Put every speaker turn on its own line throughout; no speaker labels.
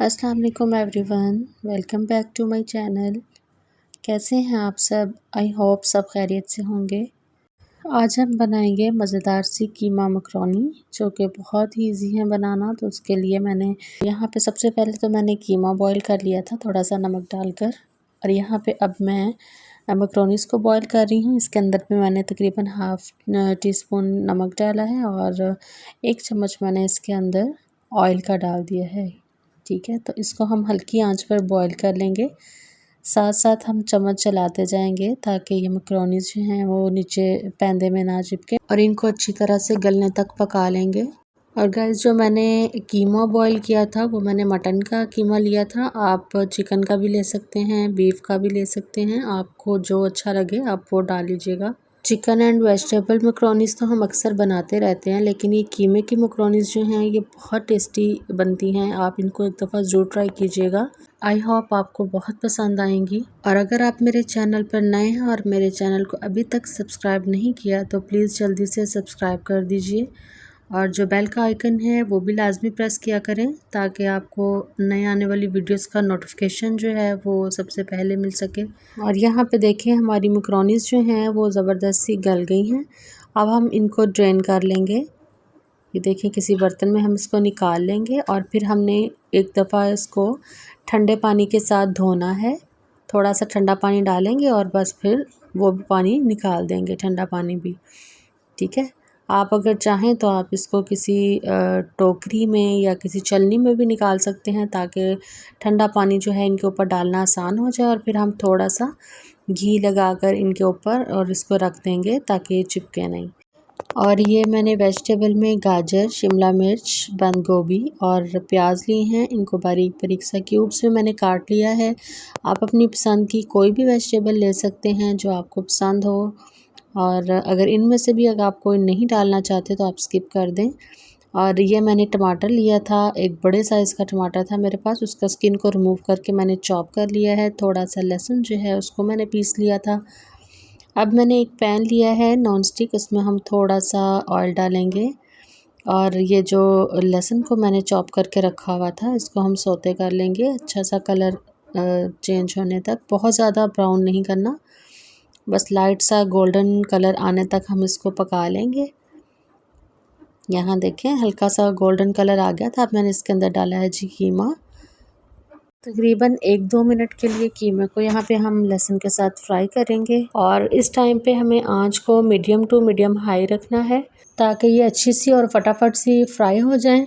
अस्सलाम वालेकुम everyone, welcome back to my channel. कैसे हैं आप सब? आई होप सब खैरियत से होंगे। आज हम बनाएंगे मज़ेदार सी कीमा मकरोनी, जो कि बहुत ही इजी है बनाना। तो उसके लिए मैंने यहाँ पे सबसे पहले तो मैंने कीमा बॉईल कर लिया था थोड़ा सा नमक डालकर। और यहाँ पे अब मैं मकरोनीस को बॉईल कर रही हूँ। इसके अंदर पे मैंने तकरीबन हाफ़ टी स्पून नमक डाला है और 1 चम्मच मैंने इसके अंदर ऑयल का डाल दिया है। ठीक है, तो इसको हम हल्की आंच पर बॉईल कर लेंगे। साथ साथ हम चम्मच चलाते जाएंगे ताकि ये मकरोनीज़ जो हैं वो नीचे पैंदे में ना चिपके, और इनको अच्छी तरह से गलने तक पका लेंगे। और गाइस, जो मैंने कीमा बॉईल किया था वो मैंने मटन का कीमा लिया था। आप चिकन का भी ले सकते हैं, बीफ का भी ले सकते हैं, आपको जो अच्छा लगे आप वो डाल लीजिएगा। चिकन एंड वेजिटेबल मकरोनीज़ तो हम अक्सर बनाते रहते हैं, लेकिन ये कीमे की मकरोनीज़ जो हैं ये बहुत टेस्टी बनती हैं। आप इनको एक दफ़ा ज़रूर ट्राई कीजिएगा। आई होप आपको बहुत पसंद आएंगी। और अगर आप मेरे चैनल पर नए हैं और मेरे चैनल को अभी तक सब्सक्राइब नहीं किया तो प्लीज़ जल्दी से सब्सक्राइब कर दीजिए, और जो बेल का आइकन है वो भी लाजमी प्रेस किया करें ताकि आपको नए आने वाली वीडियोस का नोटिफिकेशन जो है वो सबसे पहले मिल सके। और यहाँ पे देखें, हमारी मकरोनीज़ जो हैं वो ज़बरदस्त सी गल गई हैं। अब हम इनको ड्रेन कर लेंगे। ये देखें, किसी बर्तन में हम इसको निकाल लेंगे और फिर हमने एक दफ़ा इसको ठंडे पानी के साथ धोना है। थोड़ा सा ठंडा पानी डालेंगे और बस फिर वो भी पानी निकाल देंगे, ठंडा पानी भी। ठीक है, आप अगर चाहें तो आप इसको किसी टोकरी में या किसी छलनी में भी निकाल सकते हैं ताकि ठंडा पानी जो है इनके ऊपर डालना आसान हो जाए। और फिर हम थोड़ा सा घी लगाकर इनके ऊपर और इसको रख देंगे ताकि ये चिपके नहीं। और ये मैंने वेजिटेबल में गाजर, शिमला मिर्च, बंद गोभी और प्याज ली हैं। इनको बारीक बारीक सा क्यूब्स में मैंने काट लिया है। आप अपनी पसंद की कोई भी वेजिटेबल ले सकते हैं जो आपको पसंद हो, और अगर इनमें से भी अगर आप कोई नहीं डालना चाहते तो आप स्किप कर दें। और ये मैंने टमाटर लिया था, एक बड़े साइज़ का टमाटर था मेरे पास, उसका स्किन को रिमूव करके मैंने चॉप कर लिया है। थोड़ा सा लहसुन जो है उसको मैंने पीस लिया था। अब मैंने एक पैन लिया है नॉन स्टिक, उसमें हम थोड़ा सा ऑयल डालेंगे और ये जो लहसुन को मैंने चॉप करके रखा हुआ था इसको हम सौते कर लेंगे अच्छा सा कलर चेंज होने तक। बहुत ज़्यादा ब्राउन नहीं करना, बस लाइट सा गोल्डन कलर आने तक हम इसको पका लेंगे। यहाँ देखें, हल्का सा गोल्डन कलर आ गया था। अब मैंने इसके अंदर डाला है जी कीमा। तकरीबन 1-2 मिनट के लिए कीमे को यहाँ पे हम लहसुन के साथ फ्राई करेंगे, और इस टाइम पे हमें आंच को मीडियम टू मीडियम हाई रखना है ताकि ये अच्छी सी और फटाफट सी फ्राई हो जाएं।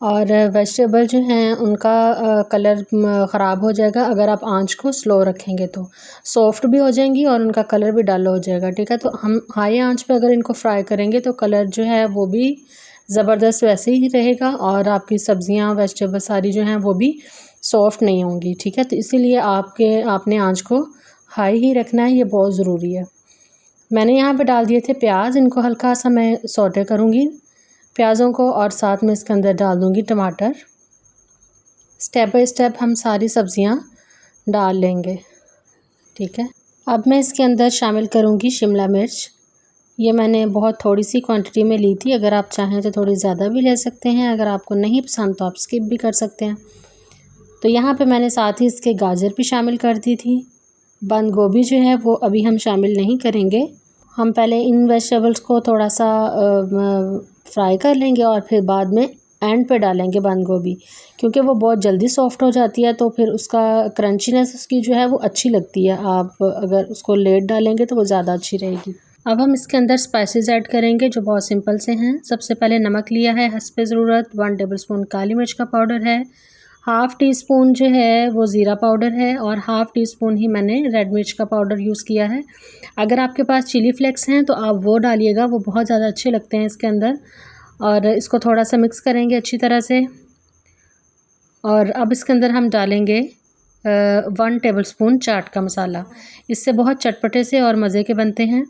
और वेजिटेबल जो हैं उनका कलर ख़राब हो जाएगा अगर आप आंच को स्लो रखेंगे, तो सॉफ्ट भी हो जाएंगी और उनका कलर भी डल हो जाएगा। ठीक है, तो हम हाई आंच पे अगर इनको फ्राई करेंगे तो कलर जो है वो भी ज़बरदस्त वैसे ही रहेगा और आपकी सब्ज़ियां वेजिटेबल सारी जो हैं वो भी सॉफ्ट नहीं होंगी। ठीक है, तो इसीलिए आपने आंच को हाई ही रखना है, ये बहुत ज़रूरी है। मैंने यहाँ पे डाल दिए थे प्याज, इनको हल्का सा मैं सौटे करूँगी प्याज़ों को, और साथ में इसके अंदर डाल दूँगी टमाटर। स्टेप बाय स्टेप हम सारी सब्ज़ियाँ डाल लेंगे। ठीक है, अब मैं इसके अंदर शामिल करूँगी शिमला मिर्च। ये मैंने बहुत थोड़ी सी क्वांटिटी में ली थी, अगर आप चाहें तो थोड़ी ज़्यादा भी ले सकते हैं, अगर आपको नहीं पसंद तो आप स्किप भी कर सकते हैं। तो यहाँ पे मैंने साथ ही इसके गाजर भी शामिल कर दी थी। बंद गोभी जो है वो अभी हम शामिल नहीं करेंगे, हम पहले इन वेजिटेबल्स को थोड़ा सा फ्राई कर लेंगे और फिर बाद में एंड पे डालेंगे बंद गोभी, क्योंकि वो बहुत जल्दी सॉफ्ट हो जाती है तो फिर उसका क्रंचीनेस उसकी जो है वो अच्छी लगती है। आप अगर उसको लेट डालेंगे तो वो ज़्यादा अच्छी रहेगी। अब हम इसके अंदर स्पाइसेस ऐड करेंगे जो बहुत सिंपल से हैं। सबसे पहले नमक लिया है हस्बे ज़रूरत, 1 टेबलस्पून काली मिर्च का पाउडर है, हाफ़ टी स्पून जो है वो ज़ीरा पाउडर है, और हाफ़ टी स्पून ही मैंने रेड मिर्च का पाउडर यूज़ किया है। अगर आपके पास चिली फ्लेक्स हैं तो आप वो डालिएगा, वो बहुत ज़्यादा अच्छे लगते हैं इसके अंदर। और इसको थोड़ा सा मिक्स करेंगे अच्छी तरह से। और अब इसके अंदर हम डालेंगे 1 टेबलस्पून चाट का मसाला, इससे बहुत चटपटे से और मज़े के बनते हैं।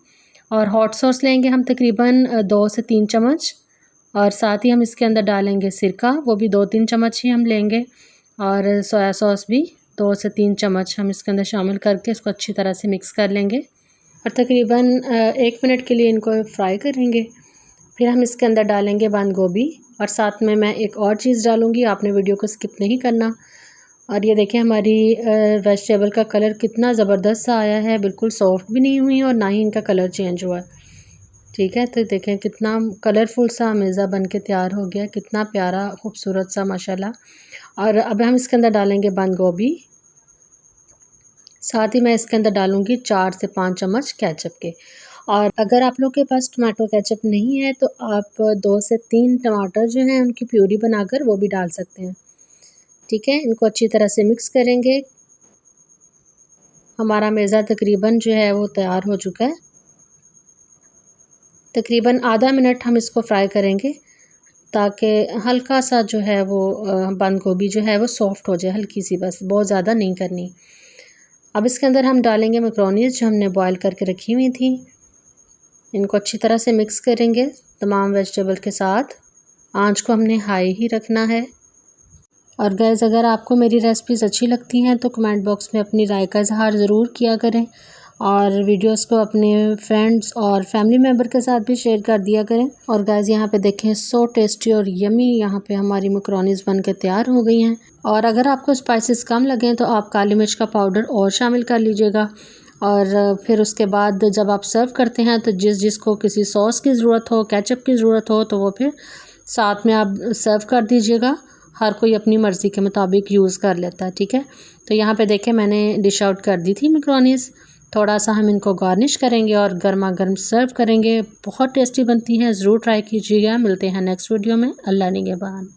और हॉट सॉस लेंगे हम तकरीबन 2 से 3 चम्मच, और साथ ही हम इसके अंदर डालेंगे सिरका, वो भी 2-3 चम्मच ही हम लेंगे, और सोया सॉस भी 2 से 3 चम्मच हम इसके अंदर शामिल करके इसको अच्छी तरह से मिक्स कर लेंगे और तकरीबन 1 मिनट के लिए इनको फ्राई करेंगे। फिर हम इसके अंदर डालेंगे बंद गोभी और साथ में मैं एक और चीज़ डालूँगी, आपने वीडियो को स्किप नहीं करना। और ये देखिए हमारी वेजिटेबल का कलर कितना ज़बरदस्त सा आया है, बिल्कुल सॉफ्ट भी नहीं हुई और ना ही इनका कलर चेंज हुआ है। ठीक है, तो देखें कितना कलरफुल सा अमेज़ा बन के तैयार हो गया, कितना प्यारा खूबसूरत सा माशाल्लाह। और अब हम इसके अंदर डालेंगे बंद गोभी, साथ ही मैं इसके अंदर डालूँगी 4 से 5 चम्मच केचप के। और अगर आप लोग के पास टमाटो केचप नहीं है तो आप 2 से 3 टमाटर जो हैं उनकी प्यूरी बनाकर वो भी डाल सकते हैं। ठीक है, इनको अच्छी तरह से मिक्स करेंगे। हमारा मेज़ा तकरीबन जो है वो तैयार हो चुका है। तकरीबन आधा मिनट हम इसको फ्राई करेंगे ताकि हल्का सा जो है वो बंद गोभी जो है वो सॉफ्ट हो जाए, हल्की सी, बस बहुत ज़्यादा नहीं करनी। अब इसके अंदर हम डालेंगे मैक्रोनीज़ जो हमने बॉयल करके रखी हुई थी। इनको अच्छी तरह से मिक्स करेंगे तमाम वेजिटेबल के साथ। आंच को हमने हाई ही रखना है। और गाइस, अगर आपको मेरी रेसिपीज़ अच्छी लगती हैं तो कमेंट बॉक्स में अपनी राय का इज़हार ज़रूर किया करें और वीडियोस को अपने फ्रेंड्स और फैमिली मेम्बर के साथ भी शेयर कर दिया करें। और गाइस, यहाँ पे देखें सो टेस्टी और यमी यहाँ पे हमारी मैक्रोनीज़ बन के तैयार हो गई हैं। और अगर आपको स्पाइसेस कम लगें तो आप काली मिर्च का पाउडर और शामिल कर लीजिएगा। और फिर उसके बाद जब आप सर्व करते हैं तो जिसको किसी सॉस की ज़रूरत हो, केचप की ज़रूरत हो, तो वो फिर साथ में आप सर्व कर दीजिएगा। हर कोई अपनी मर्ज़ी के मुताबिक यूज़ कर लेता है। ठीक है, तो यहाँ पे देखें मैंने डिश आउट कर दी थी मैक्रोनीज़। थोड़ा सा हम इनको गार्निश करेंगे और गर्मा गर्म सर्व करेंगे। बहुत टेस्टी बनती हैं, ज़रूर ट्राई कीजिएगा। मिलते हैं नेक्स्ट वीडियो में। अल्लाह निगहबान।